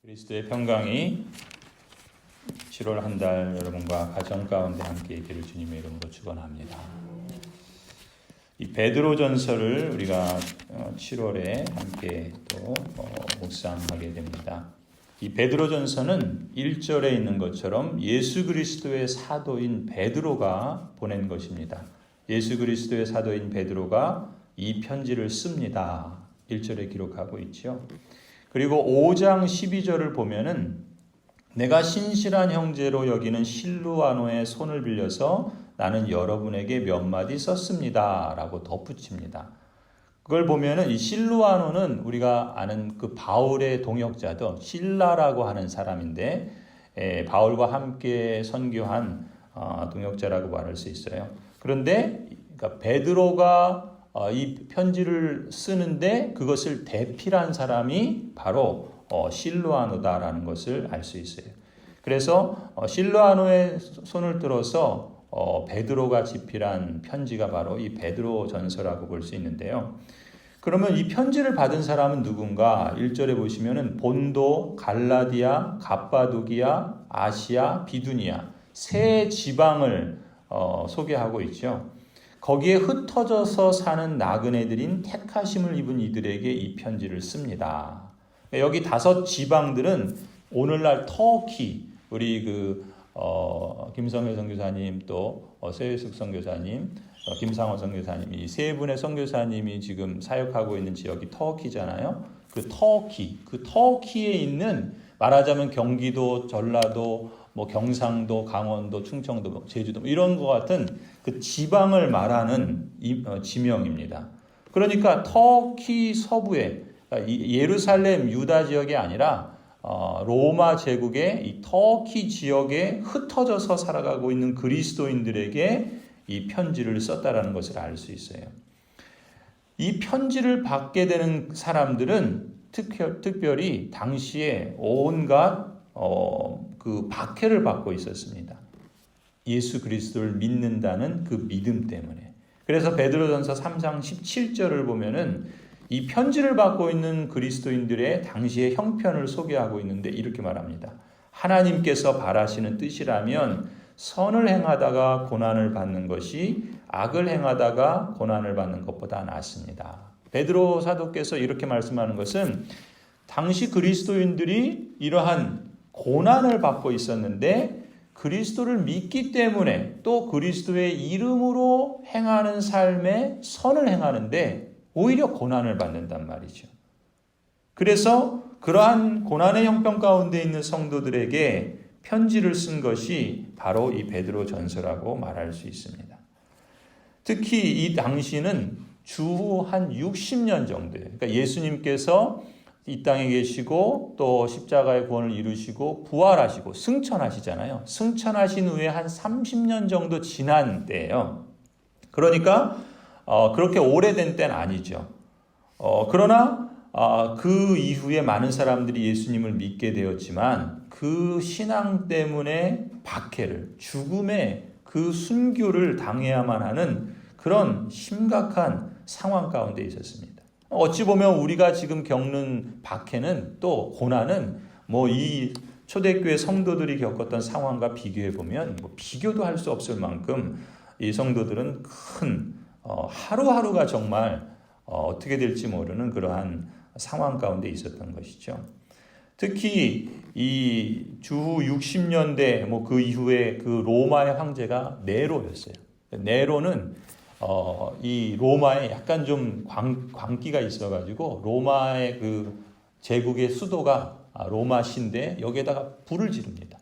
그리스도의 평강이 7월 한 달 여러분과 가정 가운데 함께 있기를 주님의 이름으로 축원합니다. 이 베드로전서를 우리가 7월에 함께 또 묵상하게 됩니다. 이 베드로전서는 1절에 있는 것처럼 예수 그리스도의 사도인 베드로가 보낸 것입니다. 예수 그리스도의 사도인 베드로가 이 편지를 씁니다. 1절에 기록하고 있죠. 그리고 5장 12절을 보면은 내가 신실한 형제로 여기는 실루아노의 손을 빌려서 나는 여러분에게 몇 마디 썼습니다. 라고 덧붙입니다. 그걸 보면은 이 실루아노는 우리가 아는 그 바울의 동역자도 실라라고 하는 사람인데 바울과 함께 선교한 동역자라고 말할 수 있어요. 그런데 그러니까 베드로가 이 편지를 쓰는데 그것을 대필한 사람이 바로 실루아노다라는 것을 알 수 있어요. 그래서 실루아노의 손을 들어서 베드로가 집필한 편지가 바로 이 베드로전서라고 볼 수 있는데요. 그러면 이 편지를 받은 사람은 누군가? 1절에 보시면은 본도, 갈라디아, 갑바도기아, 아시아, 비두니아 세 지방을 소개하고 있죠. 거기에 흩어져서 사는 나그네들인 택하심을 입은 이들에게 이 편지를 씁니다. 여기 5 지방들은 오늘날 터키, 우리 김성회 선교사님 또 세일숙 선교사님, 김상호 선교사님 이 세 분의 선교사님이 지금 사역하고 있는 지역이 터키잖아요. 그 터키에 있는 말하자면 경기도, 전라도, 경상도, 강원도, 충청도, 제주도 이런 것 같은 그 지방을 말하는 지명입니다. 그러니까 터키 서부에 예루살렘 유다 지역이 아니라 로마 제국의 이 터키 지역에 흩어져서 살아가고 있는 그리스도인들에게 이 편지를 썼다라는 것을 알 수 있어요. 이 편지를 받게 되는 사람들은 특별히 당시에 온갖 그 박해를 받고 있었습니다. 예수 그리스도를 믿는다는 그 믿음 때문에. 그래서 베드로전서 3장 17절을 보면은 이 편지를 받고 있는 그리스도인들의 당시의 형편을 소개하고 있는데 이렇게 말합니다. 하나님께서 바라시는 뜻이라면 선을 행하다가 고난을 받는 것이 악을 행하다가 고난을 받는 것보다 낫습니다. 베드로 사도께서 이렇게 말씀하는 것은 당시 그리스도인들이 이러한 고난을 받고 있었는데 그리스도를 믿기 때문에 또 그리스도의 이름으로 행하는 삶에 선을 행하는데 오히려 고난을 받는단 말이죠. 그래서 그러한 고난의 형편 가운데 있는 성도들에게 편지를 쓴 것이 바로 이 베드로전서라고 말할 수 있습니다. 특히 이 당시는 주후 한 60년 정도예요. 그러니까 예수님께서 이 땅에 계시고 또 십자가의 구원을 이루시고 부활하시고 승천하시잖아요. 승천하신 후에 한 30년 정도 지난 때예요. 그러니까 그렇게 오래된 때는 아니죠. 그러나 그 이후에 많은 사람들이 예수님을 믿게 되었지만 그 신앙 때문에 박해를, 죽음의 그 순교를 당해야만 하는 그런 심각한 상황 가운데 있었습니다. 어찌 보면 우리가 지금 겪는 박해는 또 고난은 이 초대교회 성도들이 겪었던 상황과 비교해 보면 비교도 할 수 없을 만큼 이 성도들은 큰 하루하루가 정말 어떻게 될지 모르는 그러한 상황 가운데 있었던 것이죠. 특히 이 주후 60년대 그 이후에 그 로마의 황제가 네로였어요. 네로는 이 로마에 약간 좀 광기가 있어가지고 로마의 그 제국의 수도가 로마시인데 여기에다가 불을 지릅니다.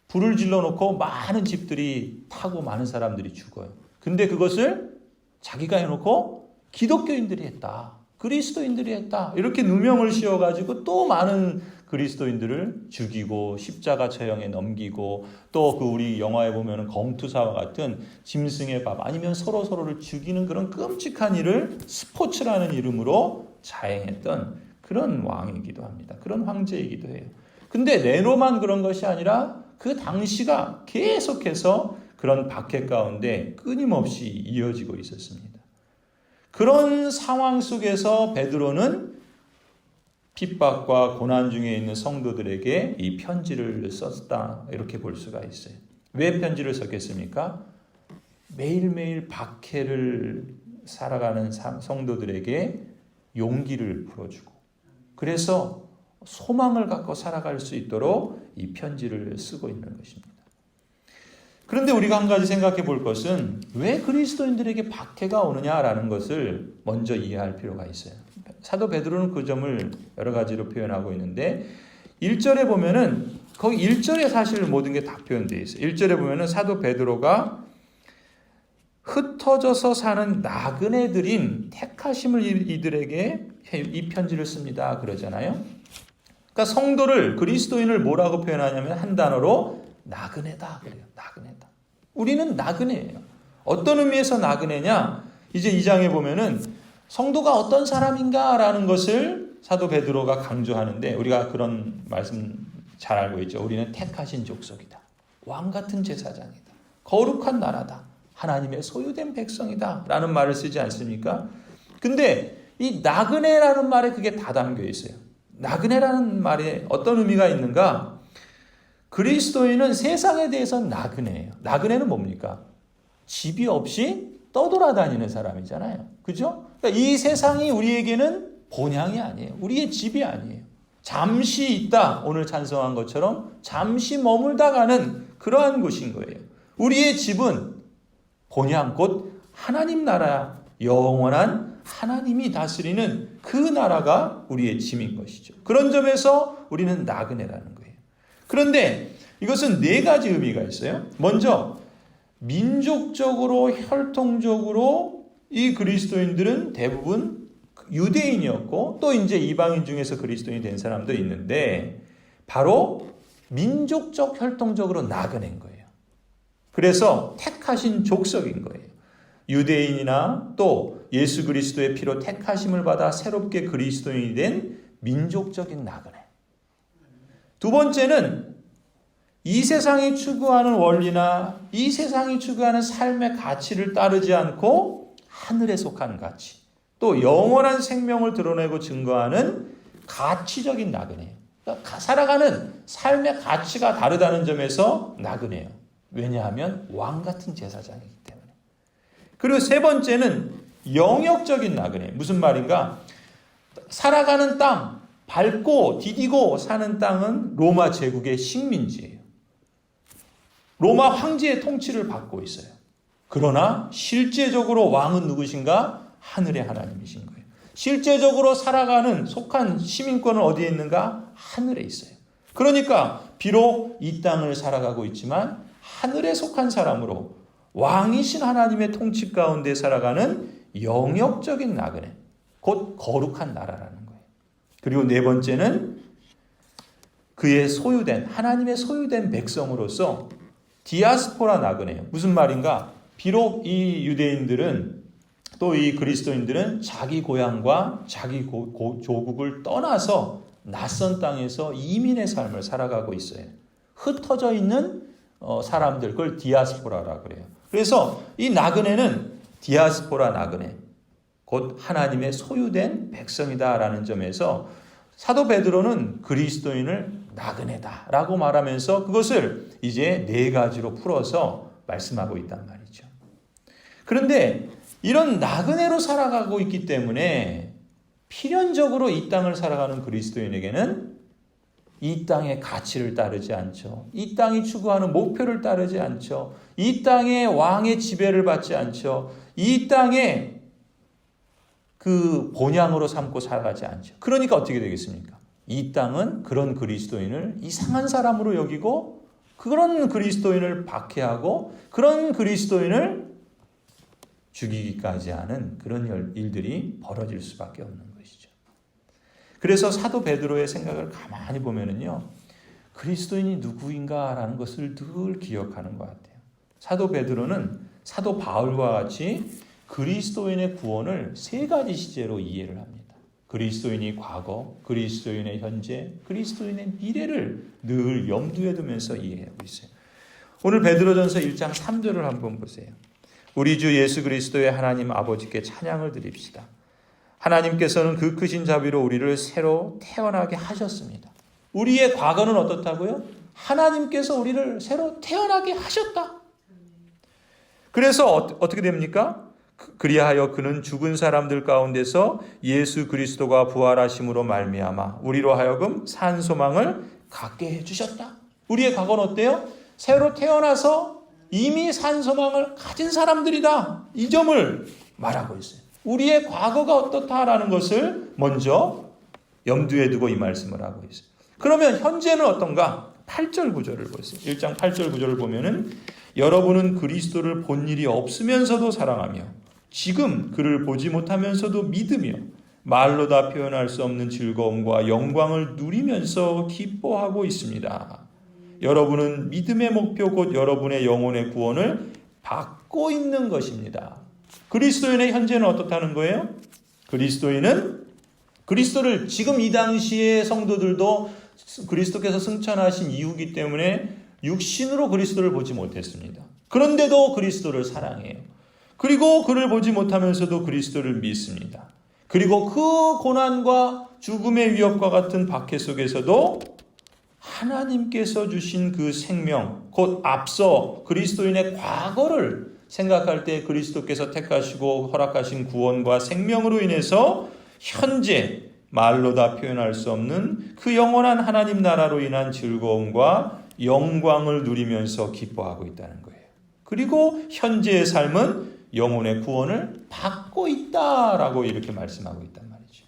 불을 질러놓고 많은 집들이 타고 많은 사람들이 죽어요. 근데 그것을 자기가 해놓고 기독교인들이 했다. 그리스도인들이 했다. 이렇게 누명을 씌워가지고 또 많은 그리스도인들을 죽이고 십자가 처형에 넘기고 또 그 우리 영화에 보면 검투사와 같은 짐승의 밥 아니면 서로를 죽이는 그런 끔찍한 일을 스포츠라는 이름으로 자행했던 그런 왕이기도 합니다. 그런 황제이기도 해요. 근데 네로만 그런 것이 아니라 그 당시가 계속해서 그런 박해 가운데 끊임없이 이어지고 있었습니다. 그런 상황 속에서 베드로는 핍박과 고난 중에 있는 성도들에게 이 편지를 썼다, 이렇게 볼 수가 있어요. 왜 편지를 썼겠습니까? 매일매일 박해를 살아가는 성도들에게 용기를 불어주고, 그래서 소망을 갖고 살아갈 수 있도록 이 편지를 쓰고 있는 것입니다. 그런데 우리가 한 가지 생각해 볼 것은 왜 그리스도인들에게 박해가 오느냐라는 것을 먼저 이해할 필요가 있어요. 사도 베드로는 그 점을 여러 가지로 표현하고 있는데 1절에 보면은 거기 1절에 사실 모든 게 다 표현되어 있어요. 1절에 보면은 사도 베드로가 흩어져서 사는 나그네들인 택하심을 이들에게 이 편지를 씁니다, 그러잖아요. 그러니까 성도를, 그리스도인을 뭐라고 표현하냐면 한 단어로 나그네다 그래요. 나그네다. 우리는 나그네예요. 어떤 의미에서 나그네냐? 이제 2장에 보면은 성도가 어떤 사람인가라는 것을 사도 베드로가 강조하는데, 우리가 그런 말씀 잘 알고 있죠. 우리는 택하신 족속이다. 왕 같은 제사장이다. 거룩한 나라다. 하나님의 소유된 백성이다. 라는 말을 쓰지 않습니까? 근데 이 나그네라는 말에 그게 다 담겨 있어요. 나그네라는 말에 어떤 의미가 있는가? 그리스도인은 세상에 대해서는 나그네예요. 나그네는 뭡니까? 집이 없이 떠돌아다니는 사람이잖아요. 그죠? 그러니까 이 세상이 우리에게는 본향이 아니에요. 우리의 집이 아니에요. 잠시 있다, 오늘 찬송한 것처럼 잠시 머물다 가는 그러한 곳인 거예요. 우리의 집은 본향, 곧 하나님 나라, 영원한 하나님이 다스리는 그 나라가 우리의 짐인 것이죠. 그런 점에서 우리는 나그네라는 거예요. 그런데 이것은 네 가지 의미가 있어요. 먼저 민족적으로, 혈통적으로 이 그리스도인들은 대부분 유대인이었고, 또 이제 이방인 중에서 그리스도인이 된 사람도 있는데, 바로 민족적, 혈통적으로 나그네인 거예요. 그래서 택하신 족속인 거예요. 유대인이나 또 예수 그리스도의 피로 택하심을 받아 새롭게 그리스도인이 된 민족적인 나그네. 두 번째는 이 세상이 추구하는 원리나 이 세상이 추구하는 삶의 가치를 따르지 않고 하늘에 속한 가치, 또 영원한 생명을 드러내고 증거하는 가치적인 나그네예요. 그러니까 살아가는 삶의 가치가 다르다는 점에서 나그네예요. 왜냐하면 왕 같은 제사장이기 때문에. 그리고 세 번째는 영역적인 나그네. 무슨 말인가? 살아가는 땅, 밟고 디디고 사는 땅은 로마 제국의 식민지예요. 로마 황제의 통치를 받고 있어요. 그러나 실제적으로 왕은 누구신가? 하늘의 하나님이신 거예요. 실제적으로 살아가는 속한 시민권은 어디에 있는가? 하늘에 있어요. 그러니까 비록 이 땅을 살아가고 있지만 하늘에 속한 사람으로 왕이신 하나님의 통치 가운데 살아가는 영역적인 나그네, 곧 거룩한 나라라는 거예요. 그리고 네 번째는 그의 소유된, 하나님의 소유된 백성으로서 디아스포라 나그네예요. 무슨 말인가? 비록 이 유대인들은, 또 이 그리스도인들은 자기 고향과 자기 조국을 떠나서 낯선 땅에서 이민의 삶을 살아가고 있어요. 흩어져 있는 사람들, 그걸 디아스포라라고 그래요. 그래서 이 나그네는 디아스포라 나그네, 곧 하나님의 소유된 백성이다라는 점에서 사도 베드로는 그리스도인을 나그네다라고 말하면서 그것을 이제 네 가지로 풀어서 말씀하고 있단 말이죠. 그런데 이런 나그네로 살아가고 있기 때문에 필연적으로 이 땅을 살아가는 그리스도인에게는 이 땅의 가치를 따르지 않죠. 이 땅이 추구하는 목표를 따르지 않죠. 이 땅의 왕의 지배를 받지 않죠. 이 땅의 그 본향으로 삼고 살아가지 않죠. 그러니까 어떻게 되겠습니까? 이 땅은 그런 그리스도인을 이상한 사람으로 여기고, 그런 그리스도인을 박해하고, 그런 그리스도인을 죽이기까지 하는 그런 일들이 벌어질 수밖에 없는 것이죠. 그래서 사도 베드로의 생각을 가만히 보면은요, 그리스도인이 누구인가라는 것을 늘 기억하는 것 같아요. 사도 베드로는 사도 바울과 같이 그리스도인의 구원을 세 가지 시제로 이해를 합니다. 그리스도인이 과거, 그리스도인의 현재, 그리스도인의 미래를 늘 염두에 두면서 이해하고 있어요. 오늘 베드로전서 1장 3절을 한번 보세요. 우리 주 예수 그리스도의 하나님 아버지께 찬양을 드립시다. 하나님께서는 그 크신 자비로 우리를 새로 태어나게 하셨습니다. 우리의 과거는 어떻다고요? 하나님께서 우리를 새로 태어나게 하셨다. 그래서 어떻게 됩니까? 그리하여 그는 죽은 사람들 가운데서 예수 그리스도가 부활하심으로 말미암아 우리로 하여금 산 소망을 갖게 해주셨다. 우리의 과거는 어때요? 새로 태어나서 이미 산 소망을 가진 사람들이다. 이 점을 말하고 있어요. 우리의 과거가 어떻다라는 것을 먼저 염두에 두고 이 말씀을 하고 있어요. 그러면 현재는 어떤가? 8절 9절을 보세요. 1장 8절 9절을 보면은 여러분은 그리스도를 본 일이 없으면서도 사랑하며 지금 그를 보지 못하면서도 믿으며 말로 다 표현할 수 없는 즐거움과 영광을 누리면서 기뻐하고 있습니다. 여러분은 믿음의 목표 곧 여러분의 영혼의 구원을 받고 있는 것입니다. 그리스도인의 현재는 어떻다는 거예요? 그리스도인은 그리스도를 지금 이 당시의 성도들도 그리스도께서 승천하신 이후이기 때문에 육신으로 그리스도를 보지 못했습니다. 그런데도 그리스도를 사랑해요. 그리고 그를 보지 못하면서도 그리스도를 믿습니다. 그리고 그 고난과 죽음의 위협과 같은 박해 속에서도 하나님께서 주신 그 생명, 곧 앞서 그리스도인의 과거를 생각할 때 그리스도께서 택하시고 허락하신 구원과 생명으로 인해서 현재 말로 다 표현할 수 없는 그 영원한 하나님 나라로 인한 즐거움과 영광을 누리면서 기뻐하고 있다는 거예요. 그리고 현재의 삶은 영혼의 구원을 받고 있다라고 이렇게 말씀하고 있단 말이죠.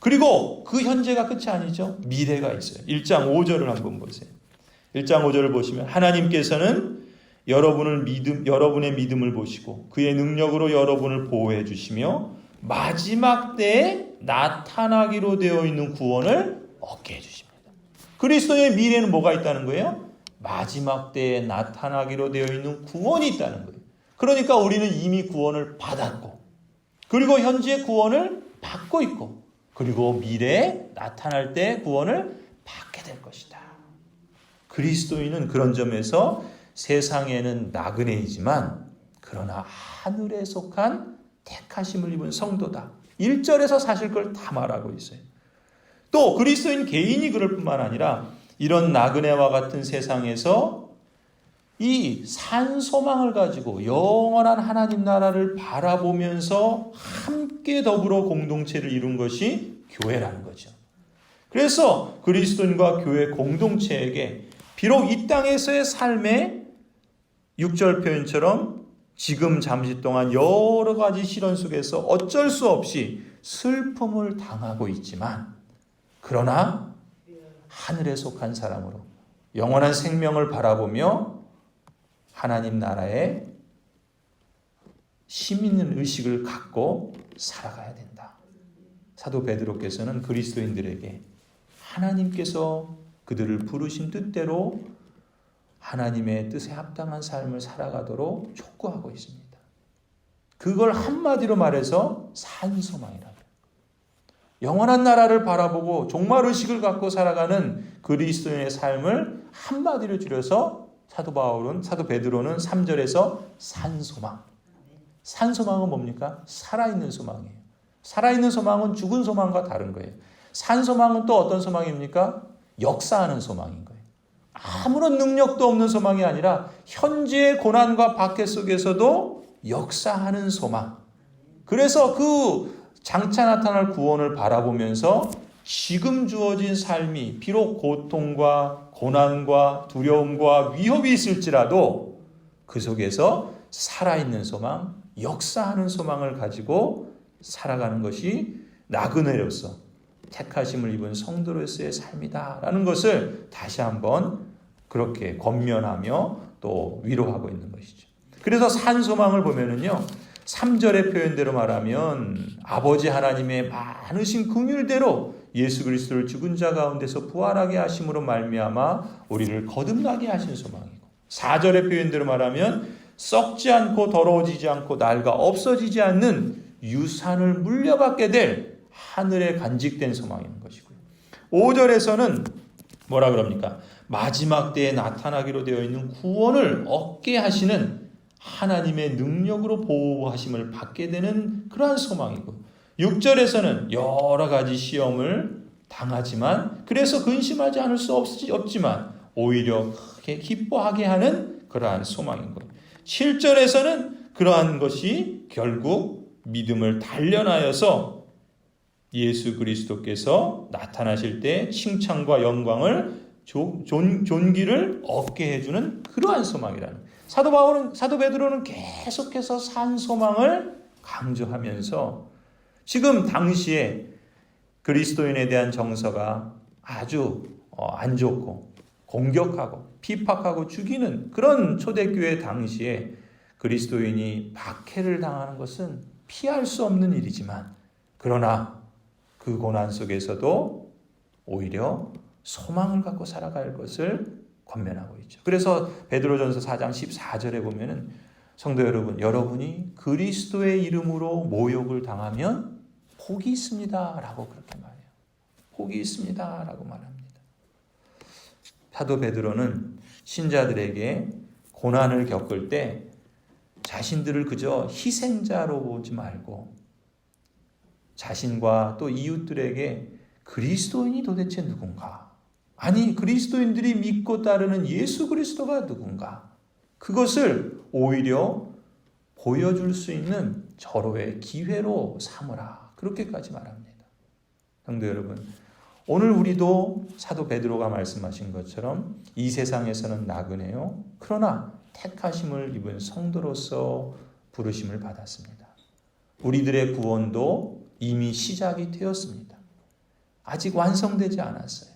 그리고 그 현재가 끝이 아니죠. 미래가 있어요. 1장 5절을 한번 보세요. 1장 5절을 보시면 하나님께서는 여러분의 믿음을 보시고 그의 능력으로 여러분을 보호해 주시며 마지막 때에 나타나기로 되어 있는 구원을 얻게 해주십니다. 그리스도의 미래는 뭐가 있다는 거예요? 마지막 때에 나타나기로 되어 있는 구원이 있다는 거예요. 그러니까 우리는 이미 구원을 받았고 그리고 현재 구원을 받고 있고 그리고 미래에 나타날 때 구원을 받게 될 것이다. 그리스도인은 그런 점에서 세상에는 나그네이지만 그러나 하늘에 속한 택하심을 입은 성도다. 1절에서 사실 그걸 다 말하고 있어요. 또 그리스도인 개인이 그럴 뿐만 아니라 이런 나그네와 같은 세상에서 이 산 소망을 가지고 영원한 하나님 나라를 바라보면서 함께 더불어 공동체를 이룬 것이 교회라는 거죠. 그래서 그리스도인과 교회 공동체에게 비록 이 땅에서의 삶의 6절 표현처럼 지금 잠시 동안 여러 가지 시련 속에서 어쩔 수 없이 슬픔을 당하고 있지만 그러나 하늘에 속한 사람으로 영원한 생명을 바라보며 하나님 나라에 힘 있는 의식을 갖고 살아가야 된다. 사도 베드로께서는 그리스도인들에게 하나님께서 그들을 부르신 뜻대로 하나님의 뜻에 합당한 삶을 살아가도록 촉구하고 있습니다. 그걸 한마디로 말해서 산소망이라고. 영원한 나라를 바라보고 종말의식을 갖고 살아가는 그리스도인의 삶을 한마디로 줄여서 사도 베드로는 3절에서 산소망. 산소망은 뭡니까? 살아있는 소망이에요. 살아있는 소망은 죽은 소망과 다른 거예요. 산소망은 또 어떤 소망입니까? 역사하는 소망인 거예요. 아무런 능력도 없는 소망이 아니라 현재의 고난과 박해 속에서도 역사하는 소망. 그래서 그 장차 나타날 구원을 바라보면서 지금 주어진 삶이 비록 고통과 고난과 두려움과 위협이 있을지라도 그 속에서 살아있는 소망, 역사하는 소망을 가지고 살아가는 것이 나그네로서 택하심을 입은 성도로서의 삶이다라는 것을 다시 한번 그렇게 권면하며 또 위로하고 있는 것이죠. 그래서 산소망을 보면은요, 3절의 표현대로 말하면 아버지 하나님의 많으신 긍휼대로 예수 그리스도를 죽은 자 가운데서 부활하게 하심으로 말미암아 우리를 거듭나게 하신 소망이고, 4절의 표현대로 말하면 썩지 않고 더러워지지 않고 낡아 없어지지 않는 유산을 물려받게 될 하늘에 간직된 소망인 것이고요. 5절에서는 뭐라 그럽니까? 마지막 때에 나타나기로 되어 있는 구원을 얻게 하시는 하나님의 능력으로 보호하심을 받게 되는 그러한 소망이고, 6절에서는 여러 가지 시험을 당하지만 그래서 근심하지 않을 수 없지만 오히려 크게 기뻐하게 하는 그러한 소망인 거예요. 7절에서는 그러한 것이 결국 믿음을 단련하여서 예수 그리스도께서 나타나실 때 칭찬과 영광을 존귀를 얻게 해주는 그러한 소망이라는. 사도 베드로는 계속해서 산 소망을 강조하면서 지금 당시에 그리스도인에 대한 정서가 아주 안 좋고 공격하고 비박하고 죽이는 그런 초대교회 당시에 그리스도인이 박해를 당하는 것은 피할 수 없는 일이지만 그러나 그 고난 속에서도 오히려 소망을 갖고 살아갈 것을 권면하고 있죠. 그래서 베드로전서 4장 14절에 보면은 성도 여러분, 여러분이 그리스도의 이름으로 모욕을 당하면 복이 있습니다 라고 그렇게 말해요. 복이 있습니다 라고 말합니다. 사도 베드로는 신자들에게 고난을 겪을 때 자신들을 그저 희생자로 보지 말고 자신과 또 이웃들에게 그리스도인이 도대체 누군가? 아니, 그리스도인들이 믿고 따르는 예수 그리스도가 누군가? 그것을 오히려 보여줄 수 있는 절호의 기회로 삼으라. 그렇게까지 말합니다. 성도 여러분, 오늘 우리도 사도 베드로가 말씀하신 것처럼 이 세상에서는 나그네요. 그러나 택하심을 입은 성도로서 부르심을 받았습니다. 우리들의 구원도 이미 시작이 되었습니다. 아직 완성되지 않았어요.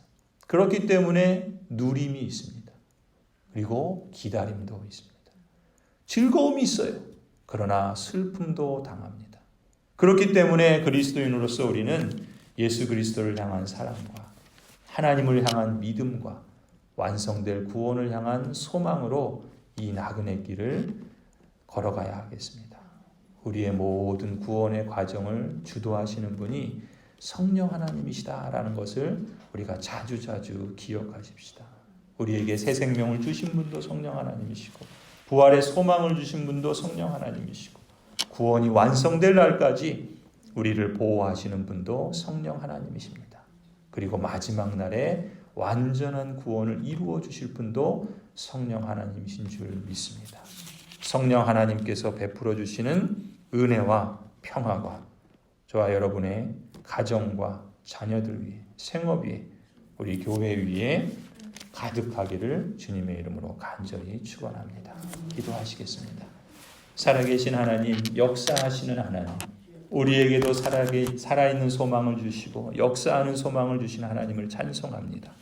그렇기 때문에 누림이 있습니다. 그리고 기다림도 있습니다. 즐거움이 있어요. 그러나 슬픔도 당합니다. 그렇기 때문에 그리스도인으로서 우리는 예수 그리스도를 향한 사랑과 하나님을 향한 믿음과 완성될 구원을 향한 소망으로 이 나그네 길을 걸어가야 하겠습니다. 우리의 모든 구원의 과정을 주도하시는 분이 성령 하나님이시다라는 것을 우리가 자주자주 기억하십시다. 우리에게 새 생명을 주신 분도 성령 하나님이시고 부활의 소망을 주신 분도 성령 하나님이시고 구원이 완성될 날까지 우리를 보호하시는 분도 성령 하나님이십니다. 그리고 마지막 날에 완전한 구원을 이루어 주실 분도 성령 하나님이신 줄 믿습니다. 성령 하나님께서 베풀어 주시는 은혜와 평화가 저와 여러분의 가정과 자녀들 위해, 생업 위에, 우리 교회 위에 가득하기를 주님의 이름으로 간절히 축원합니다. 기도하시겠습니다. 살아계신 하나님, 역사하시는 하나님, 우리에게도 살아있는 소망을 주시고 역사하는 소망을 주신 하나님을 찬송합니다.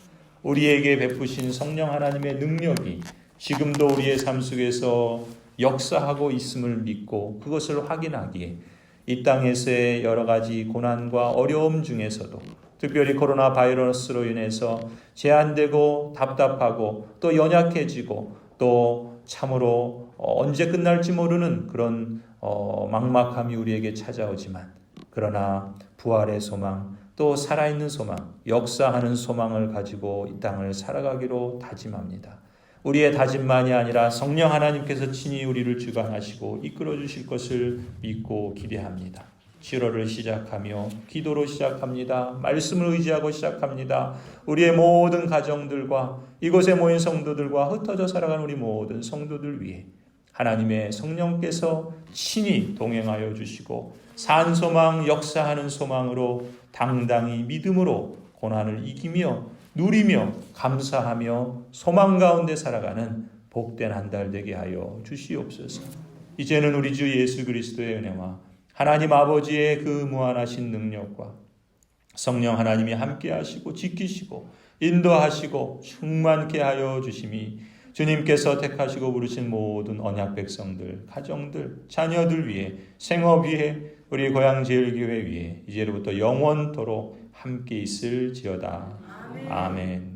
우리에게 베푸신 성령 하나님의 능력이 지금도 우리의 삶 속에서 역사하고 있음을 믿고 그것을 확인하기에 이 땅에서의 여러 가지 고난과 어려움 중에서도 특별히 코로나 바이러스로 인해서 제한되고 답답하고 또 연약해지고 또 참으로 언제 끝날지 모르는 그런 막막함이 우리에게 찾아오지만 그러나 부활의 소망 또 살아있는 소망, 역사하는 소망을 가지고 이 땅을 살아가기로 다짐합니다. 우리의 다짐만이 아니라 성령 하나님께서 친히 우리를 주관하시고 이끌어 주실 것을 믿고 기대합니다. 7월을 시작하며 기도로 시작합니다. 말씀을 의지하고 시작합니다. 우리의 모든 가정들과 이곳에 모인 성도들과 흩어져 살아가는 우리 모든 성도들 위해 하나님의 성령께서 친히 동행하여 주시고 산 소망, 역사하는 소망으로 당당히 믿음으로 고난을 이기며 누리며 감사하며 소망 가운데 살아가는 복된 한 달 되게 하여 주시옵소서. 이제는 우리 주 예수 그리스도의 은혜와 하나님 아버지의 그 무한하신 능력과 성령 하나님이 함께 하시고 지키시고 인도하시고 충만케 하여 주심이 주님께서 택하시고 부르신 모든 언약 백성들, 가정들, 자녀들 위해 생업 위해 우리 고향제일교회 위해 이제로부터 영원토록 함께 있을지어다. 아멘.